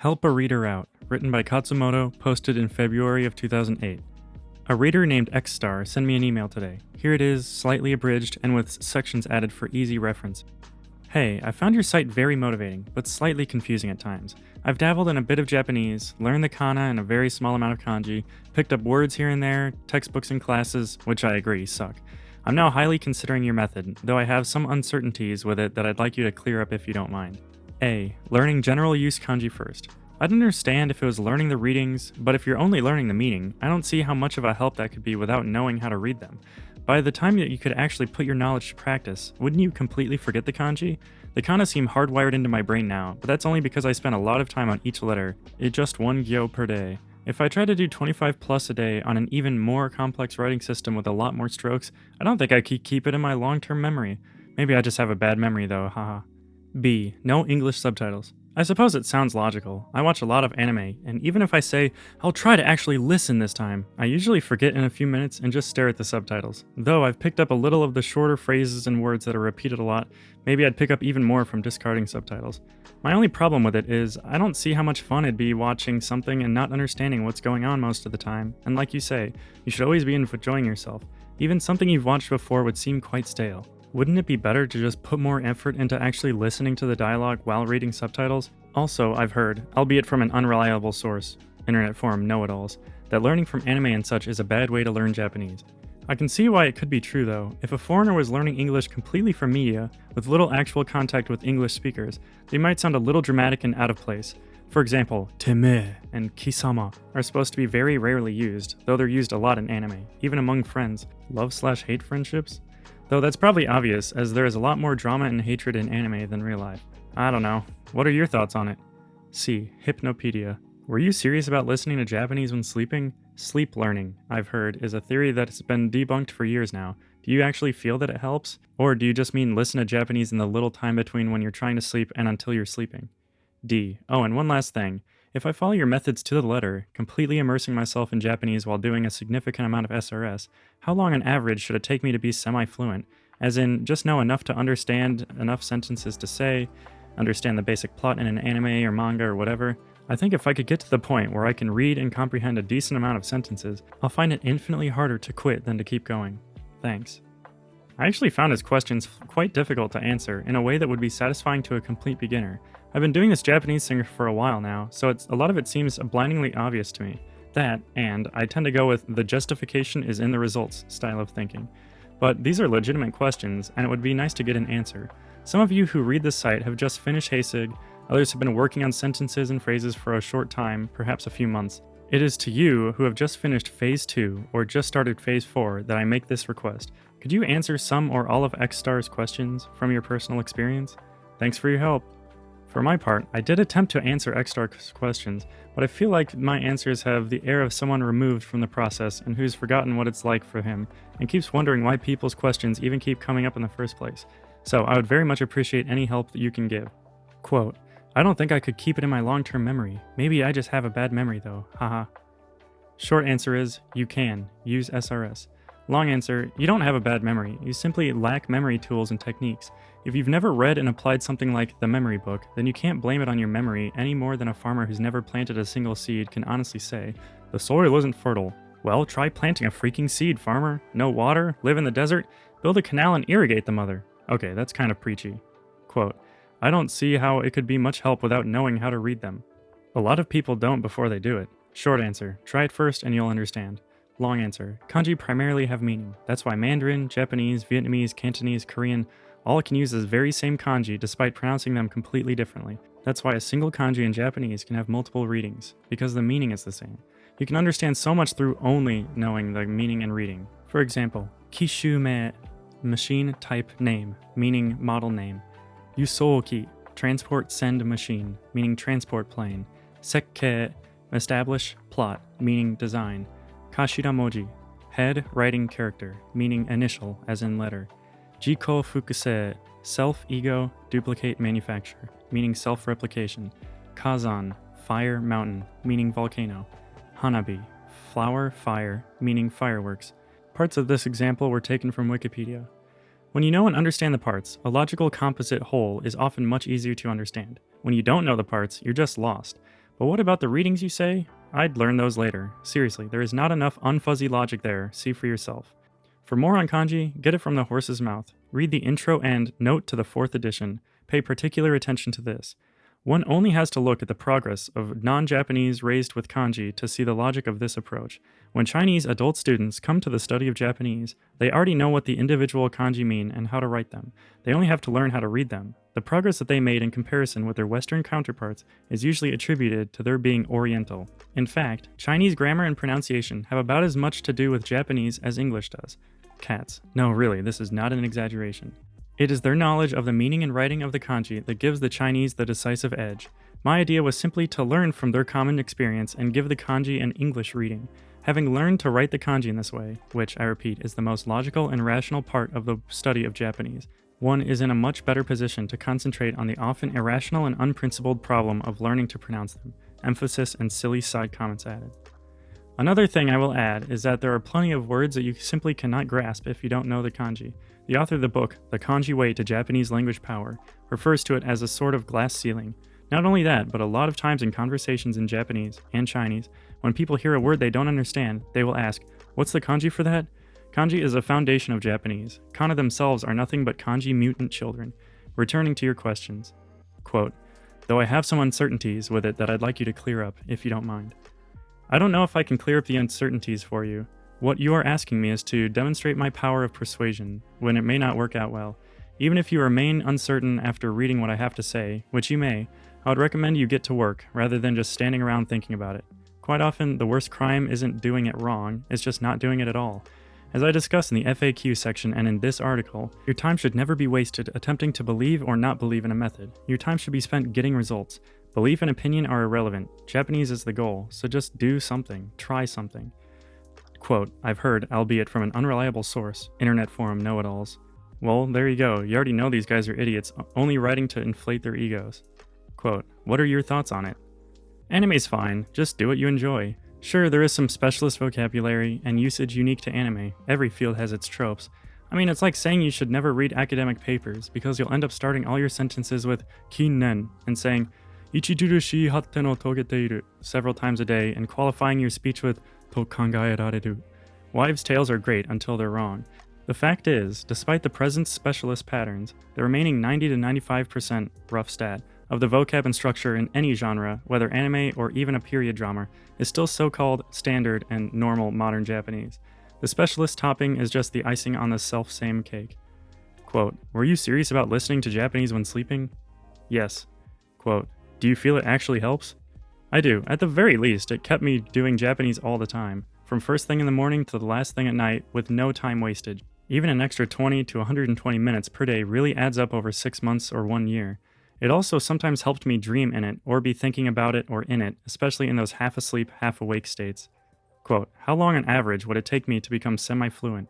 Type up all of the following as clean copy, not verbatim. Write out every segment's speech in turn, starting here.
Help a Reader Out, written by Khatzumoto, posted in February of 2008. A reader named XStar sent me an email today. Here it is, slightly abridged and with sections added for easy reference. Hey, I found your site very motivating, but slightly confusing at times. I've dabbled in a bit of Japanese, learned the kana and a very small amount of kanji, picked up words here and there, textbooks and classes, which I agree suck. I'm now highly considering your method, though I have some uncertainties with it that I'd like you to clear up if you don't mind. A. Learning general use kanji first. I'd understand if it was learning the readings, but if you're only learning the meaning, I don't see how much of a help that could be without knowing how to read them. By the time that you could actually put your knowledge to practice, wouldn't you completely forget the kanji? The kana seem hardwired into my brain now, but that's only because I spent a lot of time on each letter. It's just one gyo per day. If I try to do 25 plus a day on an even more complex writing system with a lot more strokes, I don't think I could keep it in my long-term memory. Maybe I just have a bad memory though, haha. B. No English subtitles. I suppose it sounds logical. I watch a lot of anime, and even if I say, I'll try to actually listen this time, I usually forget in a few minutes and just stare at the subtitles. Though I've picked up a little of the shorter phrases and words that are repeated a lot, maybe I'd pick up even more from discarding subtitles. My only problem with it is, I don't see how much fun it'd be watching something and not understanding what's going on most of the time, and like you say, you should always be enjoying yourself. Even something you've watched before would seem quite stale. Wouldn't it be better to just put more effort into actually listening to the dialogue while reading subtitles? Also, I've heard, albeit from an unreliable source, internet forum know-it-alls, that learning from anime and such is a bad way to learn Japanese. I can see why it could be true though. If a foreigner was learning English completely from media, with little actual contact with English speakers, they might sound a little dramatic and out of place. For example, teme and kisama are supposed to be very rarely used, though they're used a lot in anime, even among friends. Love/hate friendships? Though that's probably obvious, as there is a lot more drama and hatred in anime than real life. I don't know. What are your thoughts on it? C. Hypnopedia. Were you serious about listening to Japanese when sleeping? Sleep learning, I've heard, is a theory that's been debunked for years now. Do you actually feel that it helps? Or do you just mean listen to Japanese in the little time between when you're trying to sleep and until you're sleeping? D. Oh, and one last thing. If I follow your methods to the letter, completely immersing myself in Japanese while doing a significant amount of SRS, how long on average should it take me to be semi-fluent? As in, just know enough to understand enough sentences to say, understand the basic plot in an anime or manga or whatever. I think if I could get to the point where I can read and comprehend a decent amount of sentences, I'll find it infinitely harder to quit than to keep going. Thanks. I actually found his questions quite difficult to answer in a way that would be satisfying to a complete beginner. I've been doing this Japanese thing for a while now, so a lot of it seems blindingly obvious to me. That, and I tend to go with the justification is in the results style of thinking. But these are legitimate questions, and it would be nice to get an answer. Some of you who read this site have just finished Heisig, others have been working on sentences and phrases for a short time, perhaps a few months. It is to you who have just finished Phase 2 or just started Phase 4 that I make this request. Could you answer some or all of XStar's questions from your personal experience? Thanks for your help. For my part, I did attempt to answer XStar's questions, but I feel like my answers have the air of someone removed from the process and who's forgotten what it's like for him, and keeps wondering why people's questions even keep coming up in the first place. So I would very much appreciate any help that you can give. Quote, I don't think I could keep it in my long-term memory. Maybe I just have a bad memory though, haha. Short answer is, you can. Use SRS. Long answer, you don't have a bad memory. You simply lack memory tools and techniques. If you've never read and applied something like the memory book, then you can't blame it on your memory any more than a farmer who's never planted a single seed can honestly say, the soil isn't fertile. Well, try planting a freaking seed, farmer. No water, live in the desert, build a canal and irrigate the mother. Okay, that's kind of preachy. Quote, I don't see how it could be much help without knowing how to read them. A lot of people don't before they do it. Short answer, try it first and you'll understand. Long answer, kanji primarily have meaning. That's why Mandarin, Japanese, Vietnamese, Cantonese, Korean, all can use the very same kanji despite pronouncing them completely differently. That's why a single kanji in Japanese can have multiple readings, because the meaning is the same. You can understand so much through only knowing the meaning and reading. For example, kishume, machine type name, meaning model name. Yusouki, transport send machine, meaning transport plane. Sekke, establish plot, meaning design. Kashiramoji, head writing character, meaning initial, as in letter. Jiko fukuse, self-ego, duplicate manufacture, meaning self-replication. Kazan, fire mountain, meaning volcano. Hanabi, flower fire, meaning fireworks. Parts of this example were taken from Wikipedia. When you know and understand the parts, a logical composite whole is often much easier to understand. When you don't know the parts, you're just lost. But what about the readings you say? I'd learn those later. Seriously, there is not enough unfuzzy logic there. See for yourself. For more on kanji, get it from the horse's mouth. Read the intro and note to the 4th edition. Pay particular attention to this. One only has to look at the progress of non-Japanese raised with kanji to see the logic of this approach. When Chinese adult students come to the study of Japanese, they already know what the individual kanji mean and how to write them. They only have to learn how to read them. The progress that they made in comparison with their Western counterparts is usually attributed to their being Oriental. In fact, Chinese grammar and pronunciation have about as much to do with Japanese as English does. Cats. No, really, this is not an exaggeration. It is their knowledge of the meaning and writing of the kanji that gives the Chinese the decisive edge. My idea was simply to learn from their common experience and give the kanji an English reading. Having learned to write the kanji in this way, which, I repeat, is the most logical and rational part of the study of Japanese, one is in a much better position to concentrate on the often irrational and unprincipled problem of learning to pronounce them. Emphasis and silly side comments added. Another thing I will add is that there are plenty of words that you simply cannot grasp if you don't know the kanji. The author of the book, The Kanji Way to Japanese Language Power, refers to it as a sort of glass ceiling. Not only that, but a lot of times in conversations in Japanese and Chinese, when people hear a word they don't understand, they will ask, "What's the kanji for that?" Kanji is a foundation of Japanese. Kana themselves are nothing but kanji mutant children. Returning to your questions. Quote, though I have some uncertainties with it that I'd like you to clear up, if you don't mind. I don't know if I can clear up the uncertainties for you. What you are asking me is to demonstrate my power of persuasion, when it may not work out well. Even if you remain uncertain after reading what I have to say, which you may, I would recommend you get to work, rather than just standing around thinking about it. Quite often, the worst crime isn't doing it wrong, it's just not doing it at all. As I discuss in the FAQ section and in this article, your time should never be wasted attempting to believe or not believe in a method. Your time should be spent getting results. Belief and opinion are irrelevant. Japanese is the goal, so just do something. Try something. Quote, I've heard, albeit from an unreliable source, internet forum know-it-alls. Well, there you go. You already know these guys are idiots, only writing to inflate their egos. Quote, what are your thoughts on it? Anime's fine, just do what you enjoy. Sure, there is some specialist vocabulary and usage unique to anime. Every field has its tropes. I mean, it's like saying you should never read academic papers, because you'll end up starting all your sentences with kinnen and saying, ichijurushi hatte no togeteiru several times a day and qualifying your speech with to kangaerareru. Wives' tales are great until they're wrong. The fact is, despite the present specialist patterns, the remaining 90 to 95% rough stat of the vocab and structure in any genre, whether anime or even a period drama, is still so-called standard and normal modern Japanese. The specialist topping is just the icing on the self-same cake. Quote, were you serious about listening to Japanese when sleeping? Yes. Quote, do you feel it actually helps? I do. At the very least, it kept me doing Japanese all the time, from first thing in the morning to the last thing at night, with no time wasted. Even an extra 20 to 120 minutes per day really adds up over 6 months or 1 year. It also sometimes helped me dream in it, or be thinking about it or in it, especially in those half-asleep, half-awake states. Quote, how long on average would it take me to become semi-fluent?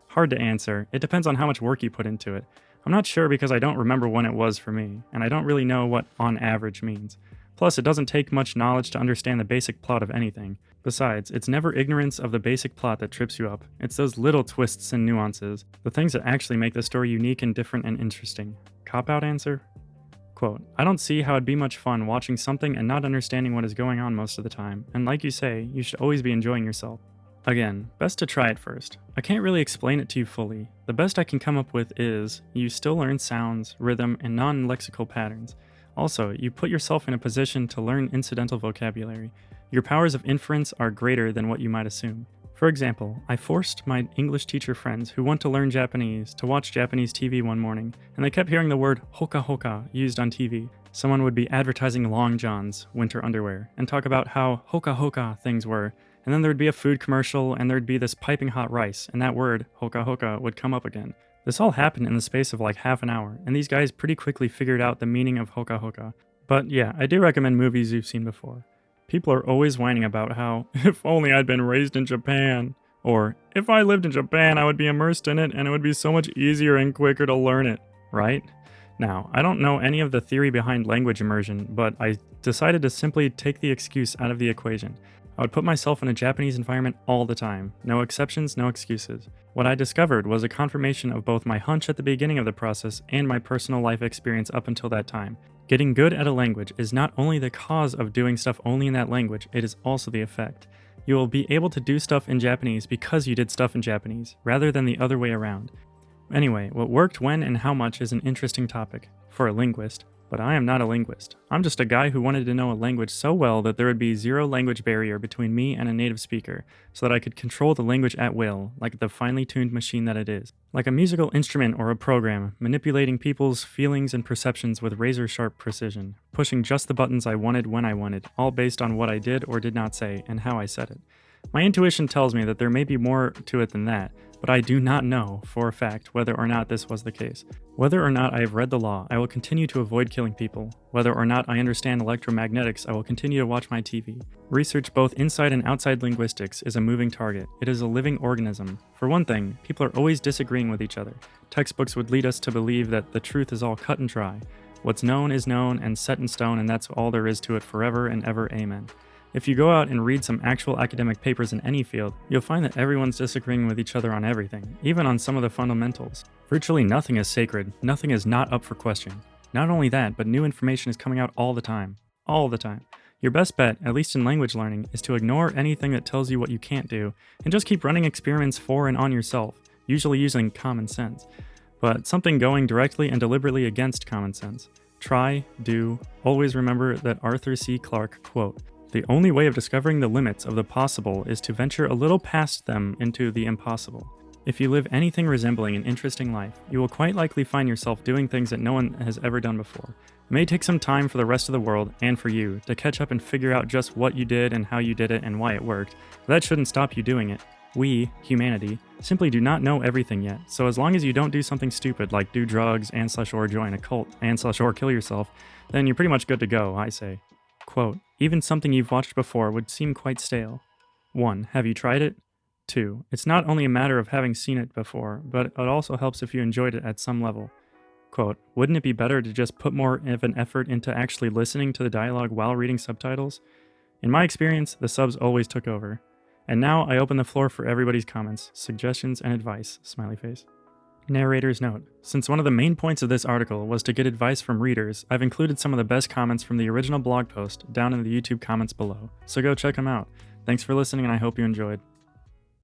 Hard to answer. It depends on how much work you put into it. I'm not sure because I don't remember when it was for me, and I don't really know what on average means. Plus, it doesn't take much knowledge to understand the basic plot of anything. Besides, it's never ignorance of the basic plot that trips you up. It's those little twists and nuances, the things that actually make the story unique and different and interesting. Cop-out answer? Quote, I don't see how it'd be much fun watching something and not understanding what is going on most of the time, and like you say, you should always be enjoying yourself. Again, best to try it first. I can't really explain it to you fully. The best I can come up with is, you still learn sounds, rhythm, and non-lexical patterns. Also, you put yourself in a position to learn incidental vocabulary. Your powers of inference are greater than what you might assume. For example, I forced my English teacher friends who want to learn Japanese to watch Japanese TV one morning, and they kept hearing the word hoka hoka used on TV. Someone would be advertising Long John's winter underwear and talk about how hoka hoka things were, and then there'd be a food commercial and there'd be this piping hot rice, and that word, hoka hoka, would come up again. This all happened in the space of like half an hour, and these guys pretty quickly figured out the meaning of hoka hoka. But yeah, I do recommend movies you've seen before. People are always whining about how, if only I'd been raised in Japan, or if I lived in Japan I would be immersed in it and it would be so much easier and quicker to learn it, right? Now, I don't know any of the theory behind language immersion, but I decided to simply take the excuse out of the equation. I would put myself in a Japanese environment all the time. No exceptions, no excuses. What I discovered was a confirmation of both my hunch at the beginning of the process and my personal life experience up until that time. Getting good at a language is not only the cause of doing stuff only in that language, it is also the effect. You will be able to do stuff in Japanese because you did stuff in Japanese, rather than the other way around. Anyway, what worked when and how much is an interesting topic for a linguist, but I am not a linguist. I'm just a guy who wanted to know a language so well that there would be zero language barrier between me and a native speaker, so that I could control the language at will, like the finely tuned machine that it is. Like a musical instrument or a program, manipulating people's feelings and perceptions with razor-sharp precision, pushing just the buttons I wanted when I wanted, all based on what I did or did not say and how I said it. My intuition tells me that there may be more to it than that, but I do not know for a fact whether or not this was the case. Whether or not I have read the law, I will continue to avoid killing people. Whether or not I understand electromagnetics, I will continue to watch my TV. Research both inside and outside linguistics is a moving target. It is a living organism. For one thing, people are always disagreeing with each other. Textbooks would lead us to believe that the truth is all cut and dry. What's known is known and set in stone, and that's all there is to it forever and ever, amen. If you go out and read some actual academic papers in any field, you'll find that everyone's disagreeing with each other on everything, even on some of the fundamentals. Virtually nothing is sacred, nothing is not up for question. Not only that, but new information is coming out all the time. All the time. Your best bet, at least in language learning, is to ignore anything that tells you what you can't do, and just keep running experiments for and on yourself, usually using common sense. But something going directly and deliberately against common sense. Try, do, always remember that Arthur C. Clarke quote, "The only way of discovering the limits of the possible is to venture a little past them into the impossible." If you live anything resembling an interesting life, you will quite likely find yourself doing things that no one has ever done before. It may take some time for the rest of the world, and for you, to catch up and figure out just what you did and how you did it and why it worked, but that shouldn't stop you doing it. We, humanity, simply do not know everything yet, so as long as you don't do something stupid like do drugs and/or join a cult and/or kill yourself, then you're pretty much good to go, I say. Quote, "Even something you've watched before would seem quite stale. 1. Have you tried it? 2. It's not only a matter of having seen it before, but it also helps if you enjoyed it at some level. Quote, wouldn't it be better to just put more of an effort into actually listening to the dialogue while reading subtitles? In my experience, the subs always took over. And now I open the floor for everybody's comments, suggestions, and advice, smiley face." Narrator's note. Since one of the main points of this article was to get advice from readers, I've included some of the best comments from the original blog post down in the YouTube comments below, so go check them out. Thanks for listening, and I hope you enjoyed.